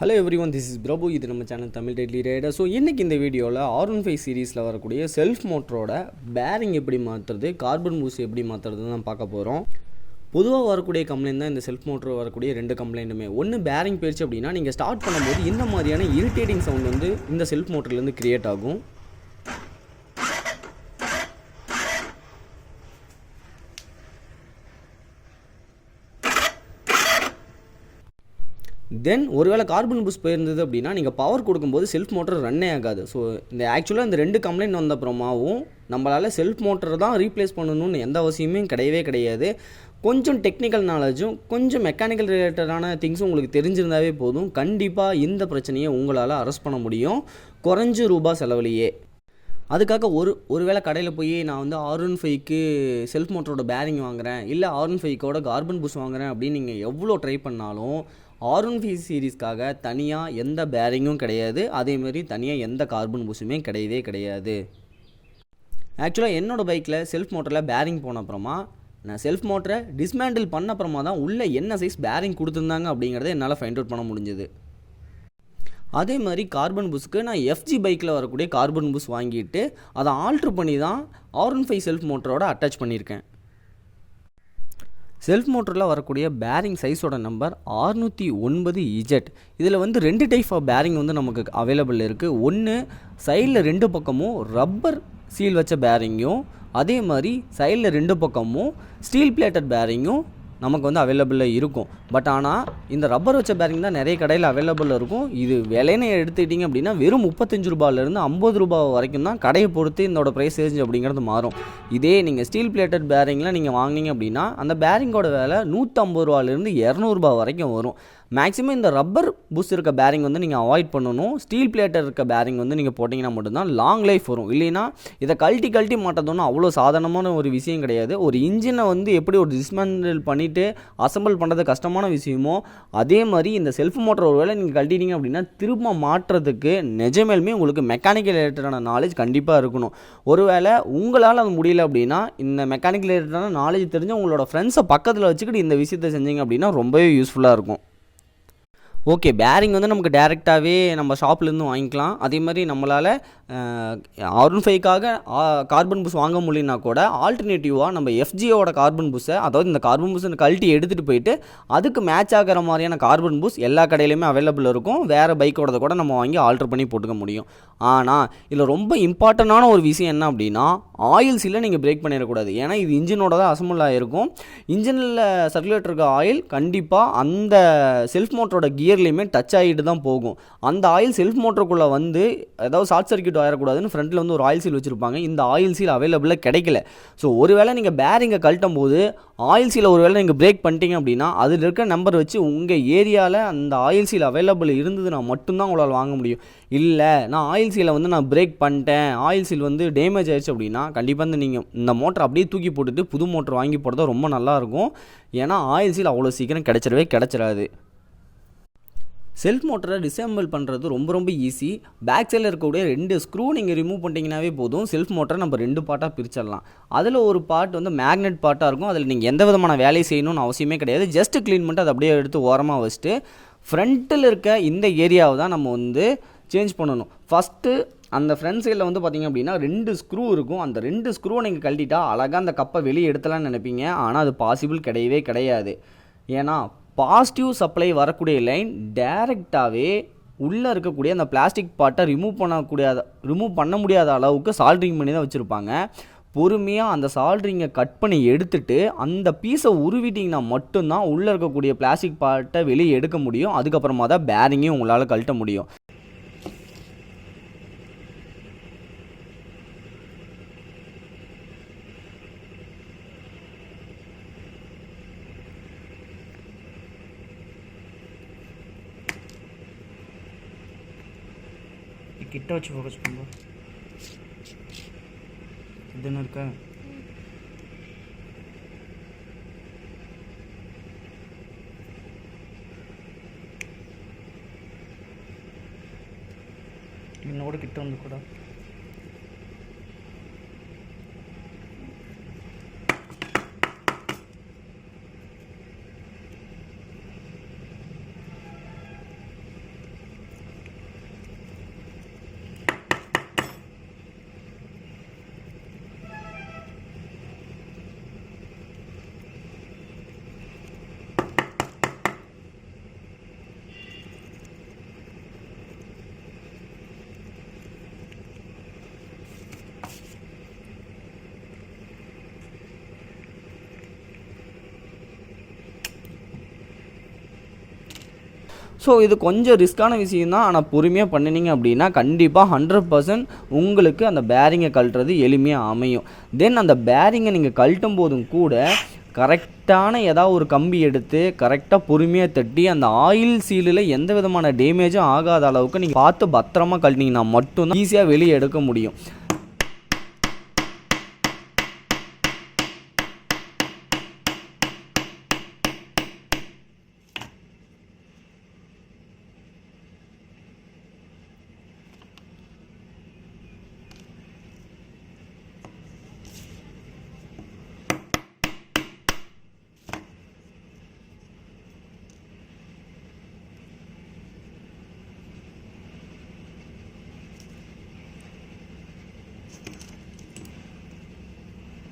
Hello everyone, this is Prabhu. இது நம்ம channel Tamil daily rider. So இன்றைக்கி இந்த வீடியோவில் R15 சீரீஸில் வரக்கூடிய செல்ஃப் மோட்டரோட பேரிங் எப்படி மாற்றுறது, கார்பன் பூஸ்ட் எப்படி மாற்றுறதுன்னு தான் பார்க்க போகிறோம். பொதுவாக வரக்கூடிய கம்ப்ளைண்ட் தான் இந்த செல்ஃப் மோட்டர் வரக்கூடிய ரெண்டு கம்ப்ளைண்ட்டுமே. ஒன்று பேரிங் போயிடுச்சு அப்படின்னா நீங்கள் ஸ்டார்ட் பண்ணும்போது இந்த மாதிரியான இரிட்டேட்டிங் சவுண்ட் வந்து இந்த செல்ஃப் மோட்டர்லேருந்து க்ரியேட் ஆகும். தென் ஒருவேளை கார்பன் பூஸ்ட் போயிருந்தது அப்படின்னா நீங்கள் பவர் கொடுக்கும்போது செல்ஃப் மோட்டர் ரன்னே ஆகாது. ஸோ இந்த ஆக்சுவலாக இந்த ரெண்டு கம்ப்ளைண்ட் வந்த அப்புறமாவும் நம்மளால் செல்ஃப் மோட்டர் தான் ரீப்ளேஸ் பண்ணணும்னு எந்த அவசியமே கிடையாது. கொஞ்சம் டெக்னிக்கல் நாலேஜும் கொஞ்சம் மெக்கானிக்கல் ரிலேட்டடான திங்ஸும் உங்களுக்கு தெரிஞ்சிருந்தாவே போதும், கண்டிப்பாக இந்த பிரச்சனையை உங்களால் அரெஸ்ட் பண்ண முடியும் குறைஞ்ச ரூபாய் செலவுலையே. அதுக்காக ஒருவேளை கடையில் போய் நான் வந்து R15க்கு செல்ஃப் மோட்டரோட பேரிங் வாங்குகிறேன், இல்லை R15க்கோட கார்பன் பூஸ்ட் வாங்குகிறேன் அப்படின்னு நீங்கள் எவ்வளோ ட்ரை பண்ணாலும் R15 சீரீஸ்க்காக தனியாக எந்த பேரிங்கும் கிடையாது, அதேமாதிரி தனியாக எந்த கார்பன் பூஸ்ட்டுமே கிடையாது. ஆக்சுவலாக என்னோடய பைக்கில் செல்ஃப் மோட்டரில் பேரிங் போன அப்புறமா நான் செல்ஃப் மோட்டரை டிஸ்மேண்டில் பண்ண அப்புறமா தான் உள்ளே என்ன சைஸ் பேரிங் கொடுத்துருந்தாங்க அப்படிங்கிறத என்னால் ஃபைண்ட் அவுட் பண்ண முடிஞ்சது. அதே மாதிரி கார்பன் பூஸ்ட்க்கு நான் FG பைக்கில் வரக்கூடிய கார்பன் பூஸ்ட் வாங்கிட்டு அதை ஆல்ட்ரு பண்ணி தான் R15 செல்ஃப் மோட்டரோட அட்டாச் பண்ணியிருக்கேன். செல்ஃப் மோட்டரில் வரக்கூடிய பேரிங் சைஸோட நம்பர் 609Z. இதில் வந்து ரெண்டு டைப் ஆஃப் பேரிங் வந்து நமக்கு அவைலபிள் இருக்குது. ஒன்று சைடில் ரெண்டு பக்கமும் ரப்பர் சீல் வச்ச பேரிங்கும், அதே மாதிரி சைடில் ரெண்டு பக்கமும் ஸ்டீல் பிளேட்டட் பேரிங்கும் நமக்கு வந்து அவைலபிளில் இருக்கும். பட் ஆனால் இந்த ரப்பர் வச்ச பேரிங் தான் நிறைய கடையில் அவைலபிளில் இருக்கும். இது விலைன்னு எடுத்துக்கிட்டிங்க அப்படின்னா வெறும் 35 ரூபாயிலேருந்து 50 ரூபா வரைக்கும் தான் கடையை பொறுத்து இதோட ப்ரைஸ் ரேஞ்ச் அப்படிங்கிறது மாறும். இதே நீங்கள் ஸ்டீல் பிளேட்டட் பேரிங்லாம் நீங்கள் வாங்கினீங்க அப்படின்னா அந்த பேரிங்கோட விலை 150 ரூபாயிலேருந்து 200 ரூபா வரைக்கும் வரும். மேக்ஸிமம் இந்த ரப்பர் பூஸ்ட் இருக்க பேரிங் வந்து நீங்கள் அவாய்ட் பண்ணணும். ஸ்டீல் பிளேட்டர் இருக்க பேரிங் வந்து நீங்கள் போட்டிங்கன்னா மட்டும்தான் லாங் லைஃப் வரும். இல்லைன்னா இதை கழட்டி மாட்டதுன்னா அவ்வளோ சாதாரணமான ஒரு விஷயம் கிடையாது. ஒரு இன்ஜினை வந்து எப்படி ஒரு டிஸ்மேண்டில் பண்ணிவிட்டு அசம்பிள் பண்ணுறது கஷ்டமான விஷயமோ அதே மாதிரி இந்த செல்ஃப் மோட்டர் ஒரு வேளை நீங்கள் கழட்டிட்டீங்க அப்படின்னா திரும்ப மாட்டுறதுக்கு நிஜமேலுமே உங்களுக்கு மெக்கானிக்கல் ரிலேட்டடான நாலேஜ் கண்டிப்பாக இருக்கணும். ஒருவேளை உங்களால் அது முடியல அப்படின்னா இந்த மெக்கானிக்கல் ரிலேட்டடான நாலேஜ் தெரிஞ்சு உங்களோட ஃப்ரெண்ட்ஸை பக்கத்தில் வச்சுக்கிட்டு இந்த விஷயத்தை செஞ்சீங்க அப்படின்னா ரொம்பவே யூஸ்ஃபுல்லாக இருக்கும். ஓகே, பேரிங் வந்து நமக்கு டேரெக்டாகவே நம்ம ஷாப்லேருந்து வாங்கிக்கலாம். அதே மாதிரி நம்மளால் R15க்காக கார்பன் பூஸ்ட் வாங்க முடியலனா கூட ஆல்டர்னேட்டிவாக நம்ம FGயோட கார்பன் பூஸ்ட்டை, அதாவது இந்த கார்பன் பூஸ்ட்டை கழட்டி எடுத்துகிட்டு போயிட்டு அதுக்கு மேட்ச் ஆகிற மாதிரியான கார்பன் பூஸ்ட் எல்லா கடையிலையுமே அவைலபிள் இருக்கும். வேறு பைக்கோட கூட நம்ம வாங்கி ஆல்ட்ரு பண்ணி போட்டுக்க முடியும். ஆனால் இதில் ரொம்ப இம்பார்ட்டண்டான ஒரு விஷயம் என்ன அப்படின்னா ஆயில் சீலை நீங்கள் பிரேக் பண்ணிடக்கூடாது. ஏன்னா இது இன்ஜினோட தான் அசம்பிள் ஆகிருக்கும். இன்ஜினில் சர்க்குலேட்டர் இருக்க ஆயில் கண்டிப்பாக அந்த செல்ஃப் மோட்டரோட கியர்லேயுமே டச் ஆகிட்டு தான் போகும். அந்த ஆயில் செல்ஃப் மோட்டருக்குள்ளே வந்து ஏதாவது ஷார்ட் சர்க்யூட் ஆயிடக்கூடாதுன்னு ஃப்ரண்ட்டில் வந்து ஒரு ஆயில் சீல் வச்சுருப்பாங்க. இந்த ஆயில் சீல் அவைலபிளாக கிடைக்கல. ஸோ ஒருவேளை நீங்கள் பேரிங்கை கழட்டும் போது ஆயில் சீலை ஒருவேளை நீங்கள் பிரேக் பண்ணிட்டீங்க அப்படின்னா அதில் இருக்க நம்பர் வச்சு உங்கள் ஏரியாவில் அந்த ஆயில் சீல் அவைலபிள் இருந்ததுன்னா மட்டும்தான் உங்களால் வாங்க முடியும். இல்லை நான் ஆயில் சீலை வந்து நான் பிரேக் பண்ணிட்டேன், ஆயில் சீல் வந்து டேமேஜ் ஆயிடுச்சு அப்படின்னா கண்டிப்பாக வந்து நீங்கள் இந்த மோட்டர் அப்படியே தூக்கி போட்டுட்டு புது மோட்டர் வாங்கி போடுறது ரொம்ப நல்லாயிருக்கும். ஏன்னா ஆயில் சீல் அவ்வளோ சீக்கிரம் கிடைச்சிடாது. செல்ஃப் மோட்டரை டிசேம்பிள் பண்ணுறது ரொம்ப ஈஸி. பேக் சைடில் இருக்கக்கூடிய 2 ஸ்க்ரூ நீங்கள் ரிமூவ் பண்ணிட்டீங்கன்னாவே போதும். செல்ஃப் மோட்டரை நம்ம 2 பார்ட்டாக பிரிச்சிடலாம். அதில் ஒரு பார்ட் வந்து மேக்னெட் பார்ட்டாக இருக்கும். அதில் நீங்கள் எந்த விதமான வேலையை செய்யணும்னு அவசியமே கிடையாது. ஜஸ்ட்டு க்ளீன் பண்ணிட்டு அதை அப்படியே எடுத்து ஓரமாக வச்சுட்டு ஃப்ரண்ட்டில் இருக்க இந்த ஏரியாவை தான் நம்ம வந்து சேஞ்ச் பண்ணணும். ஃபஸ்ட்டு அந்த ஃப்ரண்ட் சைடில் வந்து பார்த்திங்க அப்படின்னா 2 ஸ்க்ரூ இருக்கும். அந்த 2 ஸ்க்ரூவை நீங்கள் கழட்டிட்டா அழகாக அந்த கப்பை வெளியே எடுத்தலான்னு நினைப்பீங்க. ஆனால் அது பாசிபிள் கிடையாது. ஏன்னா பாசிட்டிவ் சப்ளை வரக்கூடிய லைன் டைரெக்டாகவே உள்ளே இருக்கக்கூடிய அந்த பிளாஸ்டிக் பார்ட்டை ரிமூவ் பண்ண முடியாத அளவுக்கு சால்ட்ரிங் பண்ணி தான் வச்சுருப்பாங்க. பொறுமையாக அந்த சால்ட்ரிங்கை கட் பண்ணி எடுத்துகிட்டு அந்த பீஸை உருவிட்டிங்கன்னா மட்டும்தான் உள்ளே இருக்கக்கூடிய பிளாஸ்டிக் பார்ட்டை வெளியே எடுக்க முடியும். அதுக்கப்புறமா தான் பேரிங்கையும் உங்களால் கழட்ட முடியும். கிட்ட வச்சு ஃபோக்கஸ் பண்ணுவோம். இதுன்னு இருக்கா? இன்னோட கிட்ட வந்து கூட ஸோ இது கொஞ்சம் ரிஸ்க்கான விஷயம் தான். ஆனால் பொறுமையாக பண்ணினீங்க அப்படின்னா கண்டிப்பாக 100% உங்களுக்கு அந்த பேரிங்கை கழட்டுறது எளிமையாக அமையும். தென் அந்த பேரிங்கை நீங்கள் கழட்டும் போதும் கூட கரெக்டான ஏதாவது ஒரு கம்பி எடுத்து கரெக்டாக பொறுமையாக தட்டி அந்த ஆயில் சீலில் எந்த விதமான டேமேஜும் ஆகாத அளவுக்கு நீங்கள் பார்த்து பத்திரமா கழட்டினீங்கன்னா மட்டும்தான் ஈஸியாக வெளியே எடுக்க முடியும்.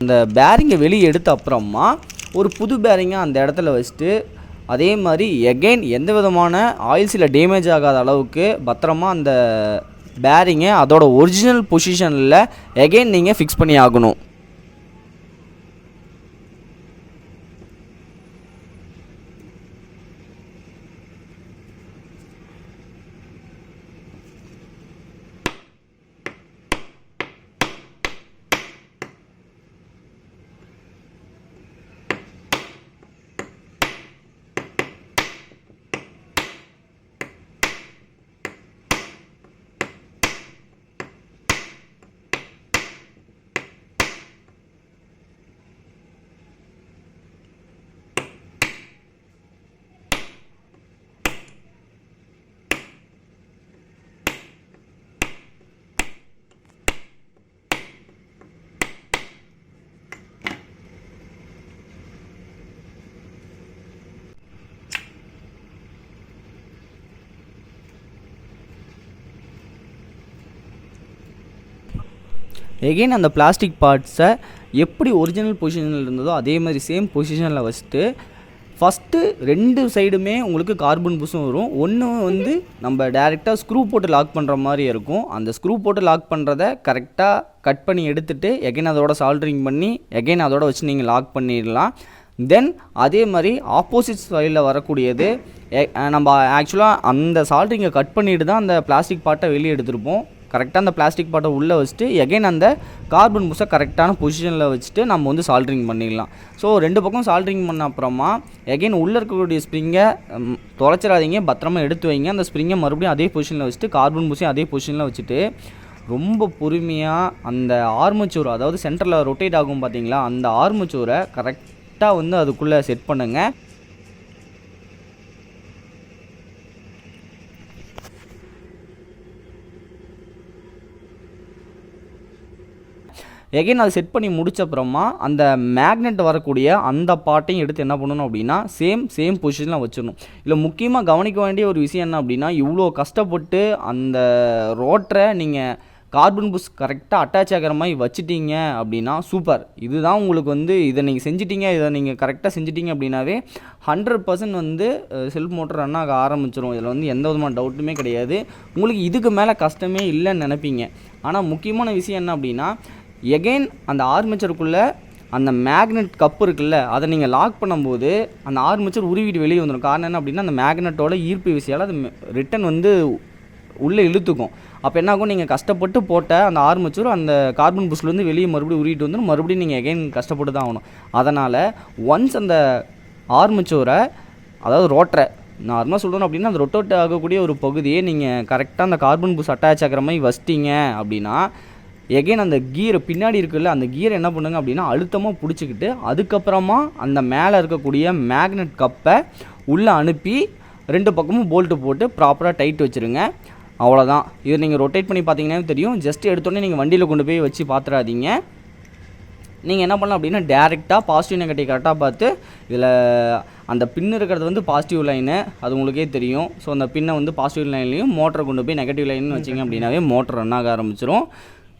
அந்த பேரிங்கை வெளியே எடுத்த அப்புறமா ஒரு புது பேரிங்கை அந்த இடத்துல வச்சுட்டு அதே மாதிரி எகெயின் எந்த விதமான ஆயில்ஸில் டேமேஜ் ஆகாத அளவுக்கு பத்திரமா அந்த பேரிங்கை அதோட ஒரிஜினல் பொசிஷனில் எகெயின் நீங்கள் ஃபிக்ஸ் பண்ணி ஆகணும். எகெயின் அந்த பிளாஸ்டிக் பார்ட்ஸை எப்படி ஒரிஜினல் பொசிஷனில் இருந்ததோ அதே மாதிரி சேம் பொசிஷனில் வச்சுட்டு ஃபஸ்ட்டு 2 சைடுமே உங்களுக்கு கார்பன் புஷும் வரும். ஒன்று வந்து நம்ம டேரெக்டாக ஸ்க்ரூ போட்டு லாக் பண்ணுற மாதிரி இருக்கும். அந்த ஸ்க்ரூ போட்டு லாக் பண்ணுறத கரெக்டாக கட் பண்ணி எடுத்துகிட்டு எகெயின் அதோட சால்ட்ரிங் பண்ணி எகெயின் அதோட வச்சு நீங்கள் லாக் பண்ணிடலாம். தென் அதே மாதிரி ஆப்போசிட் சைடில் வரக்கூடியது நம்ம ஆக்சுவலாக அந்த சால்ட்ரிங்கை கட் பண்ணிட்டு தான் அந்த பிளாஸ்டிக் பார்ட்டை வெளியே எடுத்துருப்போம். கரெக்டாக அந்த பிளாஸ்டிக் பார்ட்டை உள்ளே வச்சுட்டு எகெயின் அந்த கார்பன் புஷை கரெக்டான பொசிஷனில் வச்சுட்டு நம்ம வந்து சால்ட்ரிங் பண்ணிடலாம். ஸோ 2 பக்கம் சால்ட்ரிங் பண்ண அப்புறமா எகெயின் உள்ளே இருக்கக்கூடிய ஸ்ப்ரிங்கை தொலைச்சிடாதீங்க, பத்திரமா எடுத்து வைங்க. அந்த ஸ்ப்ரிங்கை மறுபடியும் அதே பொசிஷனில் வச்சுட்டு கார்பன் புஷையும் அதே பொசிஷனில் வச்சுட்டு ரொம்ப பொறுமையாக அந்த ஆர்மச்சூர், அதாவது சென்டரில் ரொட்டேட் ஆகும் பார்த்தீங்களா, அந்த ஆர்மச்சூரை கரெக்டாக வந்து அதுக்குள்ளே செட் பண்ணுங்கள். எகெயின் அதை செட் பண்ணி முடிச்சப்புறமா அந்த மேக்னெட் வரக்கூடிய அந்த பார்ட்டையும் எடுத்து என்ன பண்ணணும் அப்படின்னா சேம் பொசிஷனில் வச்சிடணும். இல்லை முக்கியமாக கவனிக்க வேண்டிய ஒரு விஷயம் என்ன அப்படின்னா, இவ்வளோ கஷ்டப்பட்டு அந்த ரோட்டரை நீங்கள் கார்பன் புஷ் கரெக்டாக அட்டாச் ஆகிற மாதிரி வச்சுட்டீங்க அப்படின்னா சூப்பர். இதுதான் உங்களுக்கு வந்து இதை நீங்கள் செஞ்சிட்டீங்க, இதை நீங்கள் கரெக்டாக செஞ்சிட்டீங்க அப்படின்னாவே 100% வந்து செல்ஃப் மோட்டர் ரன் ஆக ஆரம்பிச்சிடும். இதில் வந்து எந்த விதமான டவுட்டுமே கிடையாது. உங்களுக்கு இதுக்கு மேலே கஷ்டமே இல்லைன்னு நினைப்பீங்க. ஆனால் முக்கியமான விஷயம் என்ன அப்படின்னா, எகெயின் அந்த ஆர்மேச்சருக்குள்ளே அந்த மேக்னெட் கப் இருக்குல்ல, அதை நீங்கள் லாக் பண்ணும்போது அந்த ஆர்மேச்சர் உருவிட்டு வெளியே வந்துடும். காரணம் என்ன அப்படின்னா, அந்த மேக்னெட்டோட ஈர்ப்பு விசையால் அது ரிட்டன் வந்து உள்ளே இழுத்துக்கும். அப்போ என்னாகும், நீங்கள் கஷ்டப்பட்டு போட்ட அந்த ஆர்மேச்சர் அந்த கார்பன் புஷ்லேருந்து வெளியே மறுபடியும் உருவிட்டு வந்துடும். மறுபடியும் நீங்கள் எகெயின் கஷ்டப்பட்டு தான் ஆகணும். அதனால் ஒன்ஸ் அந்த ஆர்மேச்சரை, அதாவது ரோட்டரை நார்மலாக சொல்லணும் அப்படின்னா, அந்த ரொட்டேட் ஆகக்கூடிய ஒரு பகுதியை நீங்கள் கரெக்டாக அந்த கார்பன் புஷ் அட்டாச் ஆகிற மாதிரி வச்சிட்டிங்க அப்படின்னா எகெயின் அந்த கீரை பின்னாடி இருக்குல்ல, அந்த கீரை என்ன பண்ணுங்க அப்படின்னா அழுத்தமாக பிடிச்சிக்கிட்டு அதுக்கப்புறமா அந்த மேலே இருக்கக்கூடிய மேக்னெட் கப்பை உள்ளே அனுப்பி 2 பக்கமும் போல்ட்டு போட்டு ப்ராப்பராக டைட் வச்சுருங்க. அவ்வளோதான். இதை நீங்கள் ரொட்டேட் பண்ணி பார்த்தீங்கன்னா தெரியும். ஜஸ்ட் எடுத்தோடனே நீங்கள் வண்டியில் கொண்டு போய் வச்சு பார்த்துடாதீங்க. நீங்கள் என்ன பண்ணலாம் அப்படின்னா, டேரெக்டாக பாசிட்டிவ் நெகட்டிவ் கரெக்டாக பார்த்து, இதில் அந்த பின் இருக்கிறது வந்து பாசிட்டிவ் லைனு, அது உங்களுக்கே தெரியும். ஸோ அந்த பின்னை வந்து பாசிட்டிவ் லைன்லையும் மோட்டரை கொண்டு போய் நெகட்டிவ் லைன்னு வச்சிங்க அப்படின்னாவே மோட்டர் ரன் ஆக ஆரம்பிச்சிடும்.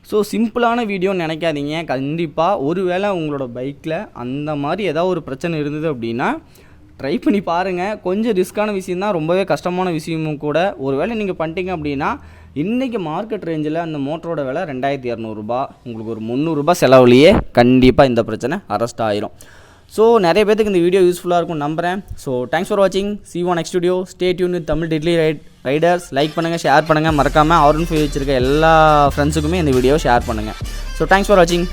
ஸோ சிம்பிளான வீடியோன்னு நினைக்காதீங்க. கண்டிப்பாக ஒருவேளை உங்களோட பைக்கில் அந்த மாதிரி ஏதாவது ஒரு பிரச்சனை இருந்தது அப்படின்னா ட்ரை பண்ணி பாருங்கள். கொஞ்சம் ரிஸ்க்கான விஷயம் தான், ரொம்பவே கஷ்டமான விஷயமும் கூட. ஒரு வேளை நீங்கள் பண்ணிட்டீங்க அப்படின்னா இன்றைக்கி மார்க்கெட் ரேஞ்சில் அந்த மோட்டரோட விலை 2200 ரூபா. உங்களுக்கு ஒரு 300 ரூபா செலவுலையே கண்டிப்பாக இந்த பிரச்சனை அரெஸ்ட் ஆயிரும். ஸோ நிறைய பேருக்கு இந்த வீடியோ யூஸ்ஃபுல்லாக இருக்கும் நம்புகிறேன். ஸோ தேங்க்ஸ் ஃபார் வாட்சிங். see you on next video. stay tuned with Tamil deadly Riders. Like பண்ணுங்கள், ஷேர் பண்ணுங்கள், மறக்காமல் R15 வச்சுருக்க எல்லா ஃப்ரெண்ட்ஸுக்குமே இந்த வீடியோ ஷேர் பண்ணுங்கள். ஸோ தேங்க்ஸ் ஃபார் வாட்சிங்.